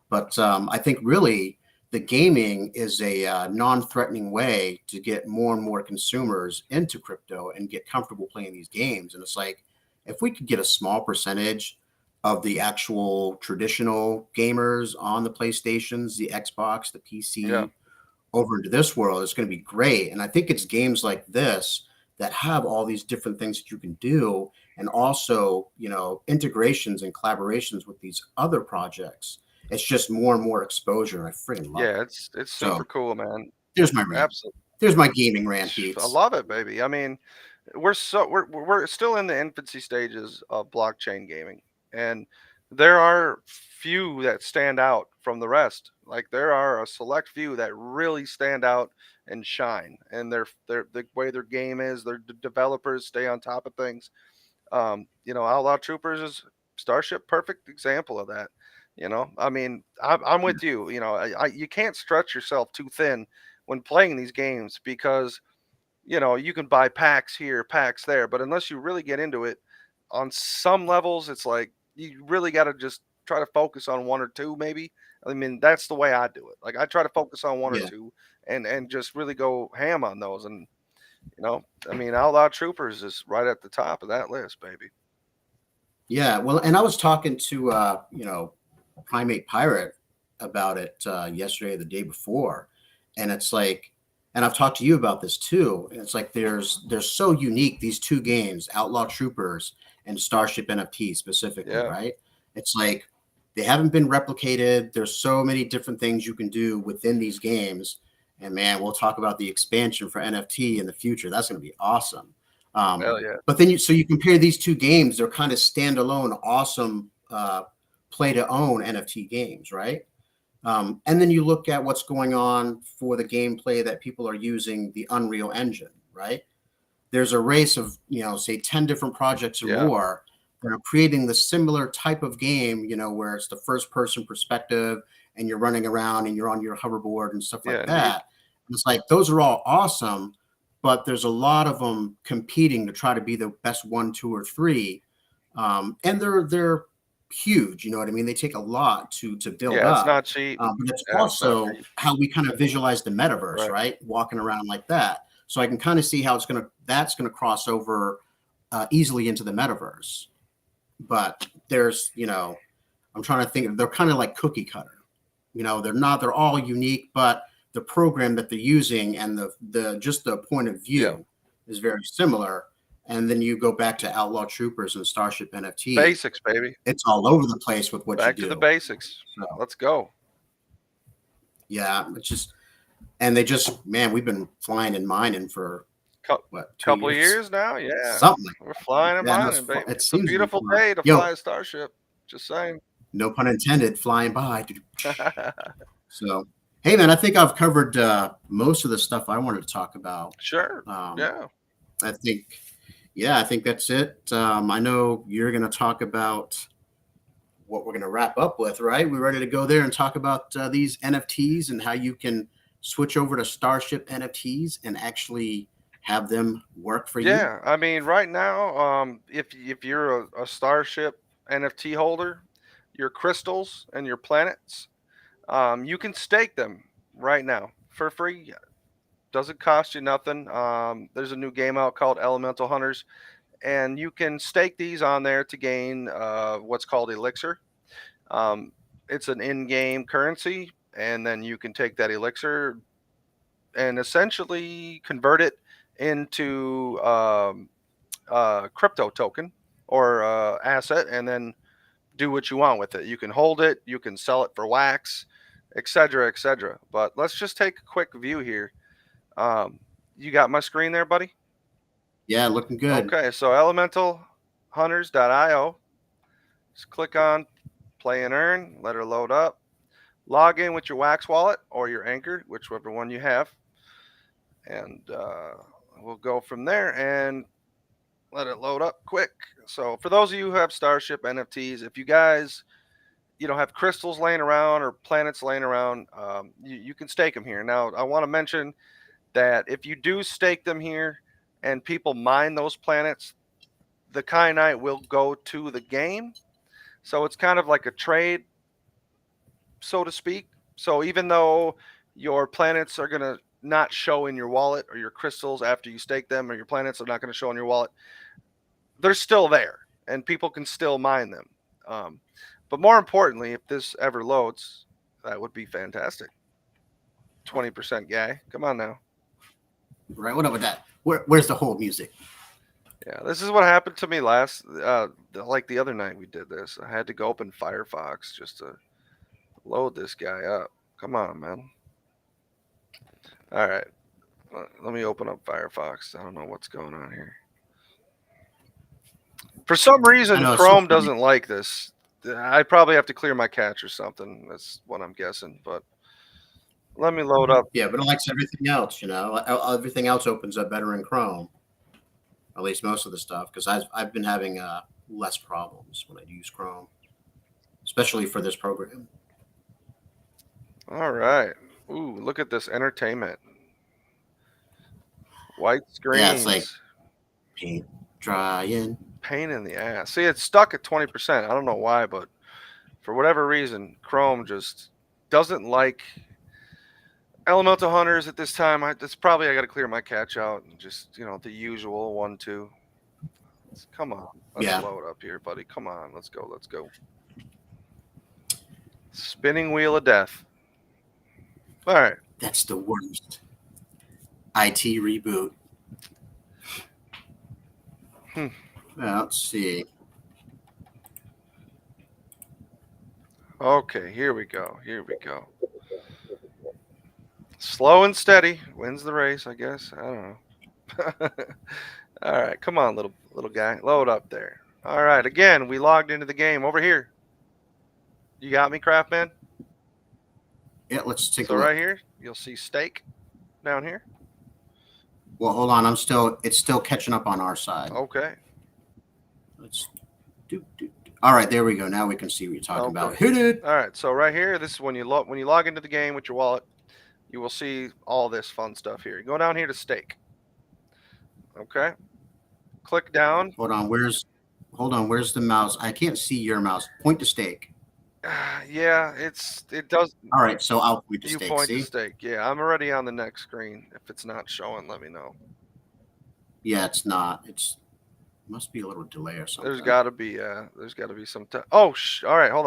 S1: But I think really the gaming is a non-threatening way to get more and more consumers into crypto and get comfortable playing these games. And it's like, if we could get a small percentage of the actual traditional gamers on the PlayStations, the Xbox, the
S2: Yeah.
S1: PC, over into this world, it's going to be great. And I think it's games like this that have all these different things that you can do, and also, integrations and collaborations with these other projects. It's just more and more exposure. I freaking love it.
S2: Yeah, it's super
S1: So
S2: cool, man.
S1: there's my rant.
S2: Absolutely.
S1: There's my gaming rant,
S2: I
S1: Beats.
S2: love it, baby. I mean, we're still in the infancy stages of blockchain gaming, and there are few that stand out from the rest. Like there are a select few that really stand out and shine, and their the way their game is, their developers stay on top of things. Outlaw Troopers is Starship, perfect example of that. I mean, I'm
S1: Yeah.
S2: with you. You can't stretch yourself too thin when playing these games because you can buy packs here, packs there, but unless you really get into it, on some levels, it's like you really got to just try to focus on one or two, maybe. I mean, that's the way I do it. Like I try to focus on one or
S1: Yeah.
S2: two and just really go ham on those. And I mean, Outlaw Troopers is right at the top of that list, baby.
S1: Yeah. Well, and I was talking to, Primate Pirate about it yesterday or the day before. And it's like, and I've talked to you about this too. And it's like they're so unique, these two games, Outlaw Troopers and Starship NFT specifically,
S2: Yeah,
S1: right? It's like they haven't been replicated. There's so many different things you can do within these games. And man, we'll talk about the expansion for NFT in the future. That's going to be awesome.
S2: hell yeah,
S1: But then you compare these two games, they're kind of standalone, awesome play to own NFT games, right? And then you look at what's going on for the gameplay that people are using the Unreal Engine, right? There's a race of, say 10 different projects or
S2: yeah,
S1: more that are creating the similar type of game, where it's the first person perspective and you're running around and you're on your hoverboard and stuff like
S2: Yeah, indeed.
S1: that. And it's like those are all awesome, but there's a lot of them competing to try to be the best 1, 2, or 3, and they're huge. You know what I mean? They take a lot to build
S2: Yeah, it's
S1: up,
S2: not cheap.
S1: but it's
S2: Yeah, it's not
S1: also
S2: cheap.
S1: how we kind of visualize the metaverse,
S2: Right.
S1: right? Walking around like that. So I can kind of see how that's gonna cross over easily into the metaverse. But there's, I'm trying to think. They're kind of like cookie cutter. They're not. They're all unique, but the program that they're using and the just the point of
S2: Yeah.
S1: view is very similar. And then you go back to Outlaw Troopers and Starship NFT.
S2: Basics, baby.
S1: It's all over the place with what
S2: Back
S1: you
S2: to
S1: do.
S2: the basics.
S1: So,
S2: Let's go.
S1: yeah, it's just, and they just, man, we've been flying and mining for what, 2
S2: Couple of
S1: years?
S2: years now, yeah.
S1: Something like
S2: We're flying and
S1: that. Yeah,
S2: mining, baby.
S1: it
S2: It's a
S1: seems to be
S2: beautiful
S1: flying.
S2: day to
S1: Yo,
S2: fly a Starship. Just saying.
S1: no pun intended, flying by. So, hey, man, I think I've covered most of the stuff I wanted to talk about.
S2: Sure.
S1: Yeah. I think that's it. I know you're going to talk about what we're going to wrap up with, right? We're ready to go there and talk about these NFTs and how you can switch over to Starship NFTs and actually have them work for you.
S2: Yeah, I mean, right now, if you're a Starship NFT holder, your crystals and your planets, you can stake them right now for free. Doesn't cost you nothing. There's a new game out called Elemental Hunters, and you can stake these on there to gain what's called Elixir. It's an in-game currency, and then you can take that Elixir and essentially convert it into crypto token or asset, and then do what you want with it. You can hold it, you can sell it for wax, etc., etc. But let's just take a quick view here. You got my screen there, buddy?
S1: Yeah, looking good.
S2: Okay, so elementalhunters.io. Just click on play and earn, let her load up. Log in with your Wax wallet or your Anchor, whichever one you have. And we'll go from there and let it load up quick. So for those of you who have Starship NFTs, if you guys have crystals laying around or planets laying around, you can stake them here. Now I want to mention that if you do stake them here and people mine those planets, the kyanite will go to the game. So it's kind of like a trade, so to speak. So even though your planets are going to not show in your wallet, or your crystals after you stake them, or your planets are not going to show in your wallet, they're still there and people can still mine them. But more importantly, if this ever loads, that would be fantastic. 20% guy. Come on now.
S1: Right. What up with that? Where's the whole music?
S2: Yeah, this is what happened to me last, like the other night we did this. I had to go open Firefox just to load this guy up. Come on, man. All right. Let me open up Firefox. I don't know what's going on here. For some reason, Chrome doesn't like this. I probably have to clear my cache or something. That's what I'm guessing. But let me load up.
S1: Yeah, but it likes everything else, Everything else opens up better in Chrome. At least most of the stuff, because I've been having less problems when I use Chrome, especially for this program.
S2: All right. Ooh, look at this entertainment. White screens.
S1: Yeah, it's like paint drying.
S2: Pain in the ass. See, it's stuck at 20%. I don't know why, but for whatever reason, Chrome just doesn't like Elemental Hunters at this time. I got to clear my cache out and just, the usual 1, 2. Come on. Let's load up here, buddy. Come on. Let's go. Spinning wheel of death. All right.
S1: That's the worst. IT reboot. Well, let's see.
S2: Okay, here we go. Here we go. Slow and steady wins the race, I guess. I don't know. All right, come on, little guy. Load up there. All right, again, we logged into the game over here. You got me, Craftman?
S1: Yeah, let's take a look.
S2: So right here, you'll see stake down here.
S1: Well, hold on. It's still catching up on our side.
S2: Okay.
S1: Let's do. All right, there we go. Now we can see what you're talking about. Hit it.
S2: All right, so right here, this is when you log into the game with your wallet, you will see all this fun stuff here. You go down here to stake. Okay. Click down.
S1: Hold on. Where's the mouse? I can't see your mouse. Point to stake.
S2: Yeah, it does.
S1: All right, so I'll point to
S2: You
S1: stake.
S2: point
S1: See?
S2: to stake. Yeah, I'm already on the next screen. If it's not showing, let me know.
S1: Yeah, it's not. Must be a little delay or something.
S2: There's got to be some. Oh, all right. Hold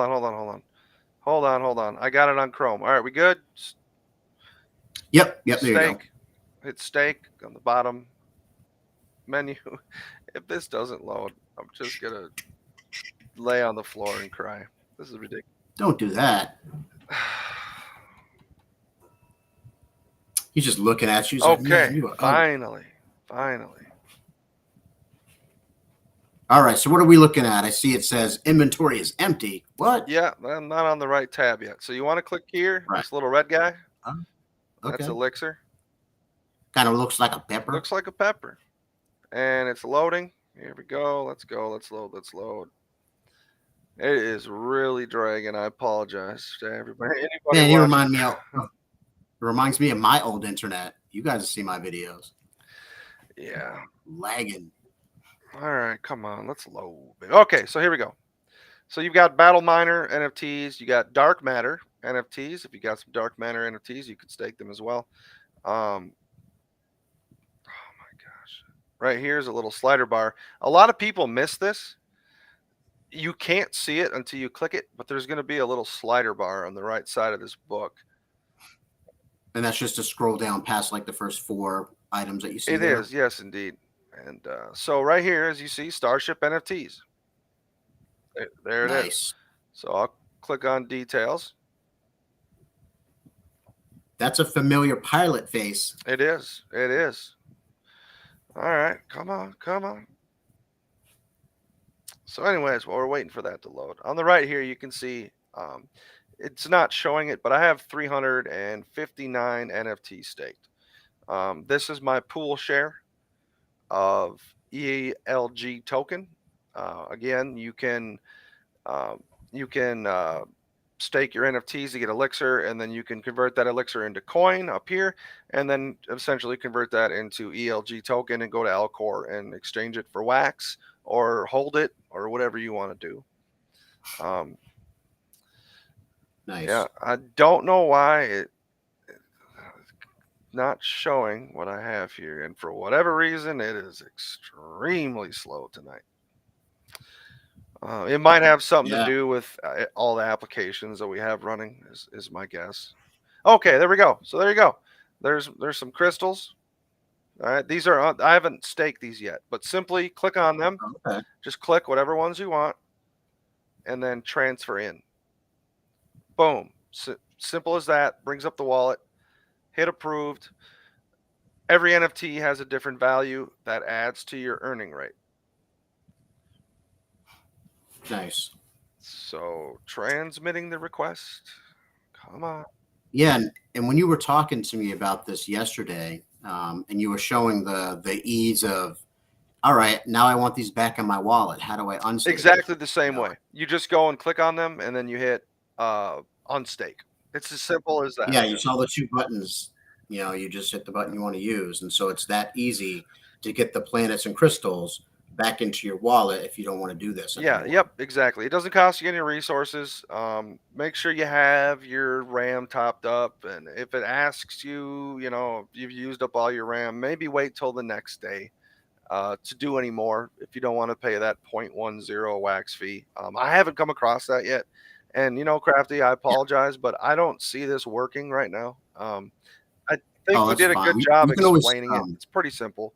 S2: on. I got it on Chrome. All right, we good?
S1: Yep. There you go.
S2: Hit stake on the bottom menu. If this doesn't load, I'm just gonna lay on the floor and cry. This is ridiculous.
S1: Don't do that. He's just looking at you.
S2: Okay, finally.
S1: All right, so what are we looking at? I see it says inventory is empty. What?
S2: Yeah, I'm not on the right tab yet. So you want to click here,
S1: right.
S2: This little red guy.
S1: Okay.
S2: That's elixir.
S1: Kind of looks like a pepper.
S2: Looks like a pepper. And it's loading. Here we go. Let's go. Let's load. It is really dragging. I apologize to everybody.
S1: Man, you remind me of, it reminds me of my old internet. You guys see my videos.
S2: Yeah.
S1: Lagging.
S2: All right, come on. Let's load. Okay, so here we go. So you've got Battle Miner NFTs. You got Dark Matter NFTs. If you got some Dark Matter NFTs, you could stake them as well. Oh my gosh. Right here's a little slider bar. A lot of people miss this. You can't see it until you click it, but there's going to be a little slider bar on the right side of this book.
S1: And that's just to scroll down past like the first 4 items that you see.
S2: It is, yes, indeed. And so right here, as you see, Starship NFTs. There it is. So I'll click on details.
S1: That's a familiar pilot face.
S2: It is. All right, come on. So anyways, while we're waiting for that to load, on the right here, you can see it's not showing it, but I have 359 NFTs staked. This is my pool share of ELG token. Again, you can stake your NFTs to get elixir, and then you can convert that elixir into coin up here, and then essentially convert that into ELG token and go to Alcor and exchange it for wax or hold it or whatever you want to do.
S1: Nice.
S2: Yeah, I don't know why it's not showing what I have here, and for whatever reason, it is extremely slow tonight. It might have something to do with all the applications that we have running, is my guess. Okay, there we go. So there you go. There's some crystals. All right, these are I haven't staked these yet, but simply click on them.
S1: Okay.
S2: Just click whatever ones you want, and then transfer in. Boom. Simple as that. Brings up the wallet. Hit approved. Every NFT has a different value that adds to your earning rate.
S1: Nice.
S2: So transmitting the request. Come on.
S1: Yeah, and when you were talking to me about this yesterday, and you were showing the ease of, all right, now I want these back in my wallet. How do I unstake?
S2: Exactly the same way. You just go and click on them, and then you hit unstake. It's as simple as that.
S1: Yeah, you saw the 2 buttons. You just hit the button you want to use, and so it's that easy to get the planets and crystals back into your wallet if you don't want to do this anymore.
S2: Yep, exactly. It doesn't cost you any resources. Make sure you have your RAM topped up, and if it asks you, you've used up all your RAM, maybe wait till the next day to do any more if you don't want to pay that 0.10 wax fee. I haven't come across that yet, and Crafty, I apologize, but I don't see this working right now. I think we did a good job explaining it. It's pretty simple.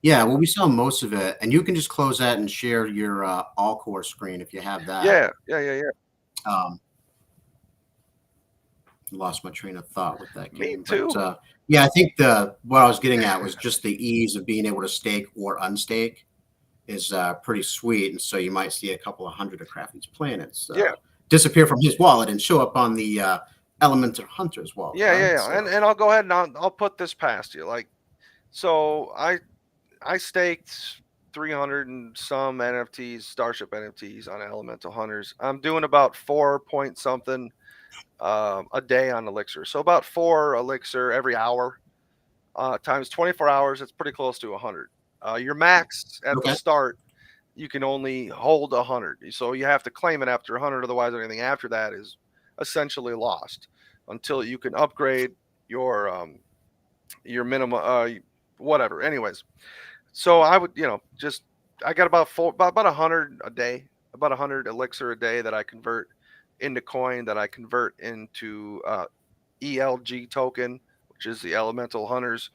S1: Yeah, well, we saw most of it, and you can just close that and share your Alcor screen if you have that.
S2: Yeah.
S1: Lost my train of thought with that game.
S2: Me too.
S1: But, yeah, I think what I was getting at was just the ease of being able to stake or unstake is pretty sweet, and so you might see a couple of hundred of Crafty's planets disappear from his wallet and show up on the Elemental Hunter's wallet.
S2: Yeah. So. And I'll go ahead and I'll put this past you. So I staked 300 and some NFTs, Starship NFTs on Elemental Hunters. I'm doing about 4 point something a day on Elixir. So about 4 Elixir every hour times 24 hours. It's pretty close to 100. Your max at the
S1: Okay.
S2: start, you can only hold 100. So you have to claim it after 100. Otherwise, anything after that is essentially lost until you can upgrade your minimum, whatever. Anyways, so I would, just I got about 100 a day, about 100 elixir a day that I convert into coin, that I convert into ELG token, which is the Elemental Hunters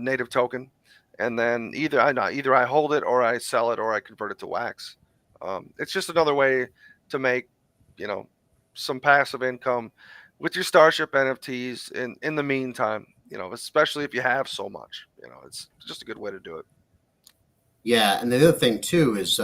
S2: native token, and then either I hold it or I sell it or I convert it to wax. It's just another way to make, you know, some passive income with your Starship NFTs in the meantime, especially if you have so much, it's just a good way to do it.
S1: Yeah, and the other thing too is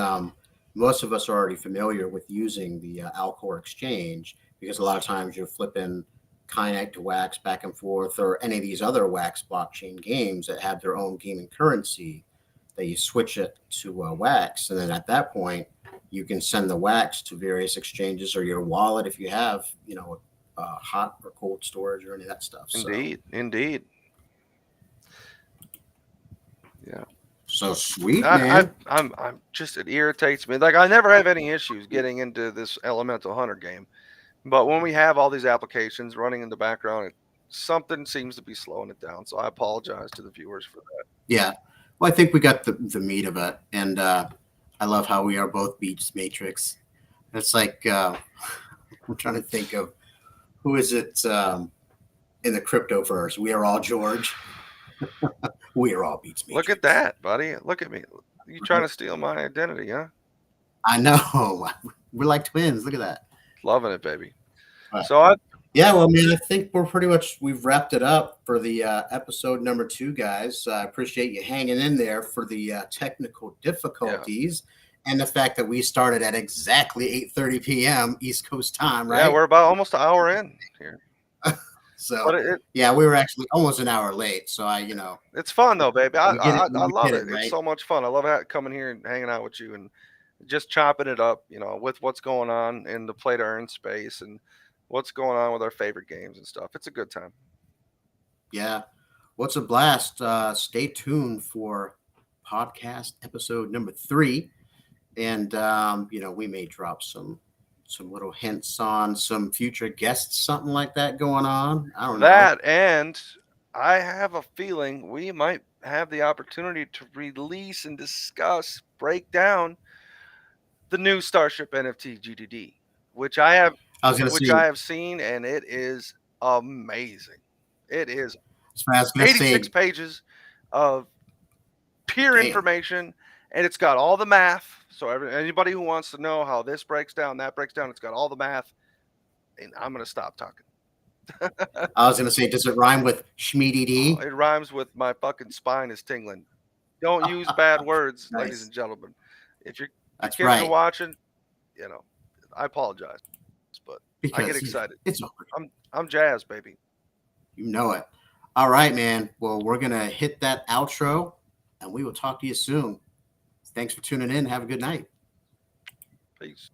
S1: most of us are already familiar with using the Alcor exchange, because a lot of times you're flipping Kinect to Wax back and forth, or any of these other Wax blockchain games that have their own gaming currency, that you switch it to Wax, and then at that point you can send the Wax to various exchanges or your wallet if you have, hot or cold storage or any of that stuff.
S2: Indeed. Yeah.
S1: So sweet, man.
S2: I'm just, it irritates me. Like, I never have any issues getting into this Elemental Hunter game, but when we have all these applications running in the background, something seems to be slowing it down. So I apologize to the viewers for that.
S1: Yeah. Well, I think we got the meat of it, and I love how we are both Beatz Matrix. It's like I'm trying to think of who is it in the cryptoverse. We are all George. We are all Beatz Matrix.
S2: Look at that, buddy. Look at me. You trying to steal my identity, huh?
S1: I know. We're like twins. Look at that.
S2: Loving it, baby.
S1: Right.
S2: So
S1: yeah, well, man, I think we've wrapped it up for the episode number 2, guys. I appreciate you hanging in there for the technical difficulties and the fact that we started at exactly 8:30 p.m. East Coast time, right?
S2: Yeah, we're about almost an hour in here.
S1: So yeah, we were actually almost an hour late. So
S2: it's fun though, baby. I love it.
S1: Right?
S2: It's so much fun. I love coming here and hanging out with you and just chopping it up, with what's going on in the play to earn space and what's going on with our favorite games and stuff. It's a good time.
S1: Yeah. What's a blast. Stay tuned for podcast episode number 3. And, we may drop some little hints on some future guests, something like that going on. I don't know.
S2: And I have a feeling we might have the opportunity to release and discuss, break down the new Starship NFT GTD, which I have seen, and it is amazing. It is 86 pages of pure information, and it's got all the math. So anybody who wants to know how this breaks down, that breaks down, it's got all the math. And I'm going to stop talking.
S1: I was going to say, does it rhyme with Schmeedy?
S2: It rhymes with my fucking spine is tingling. Don't use bad words, nice. Ladies and gentlemen. If your kids are watching, I apologize, but because I get excited.
S1: It's over.
S2: I'm jazzed, baby.
S1: You know it. All right, man. Well, we're going to hit that outro, and we will talk to you soon. Thanks for tuning in. Have a good night.
S2: Peace.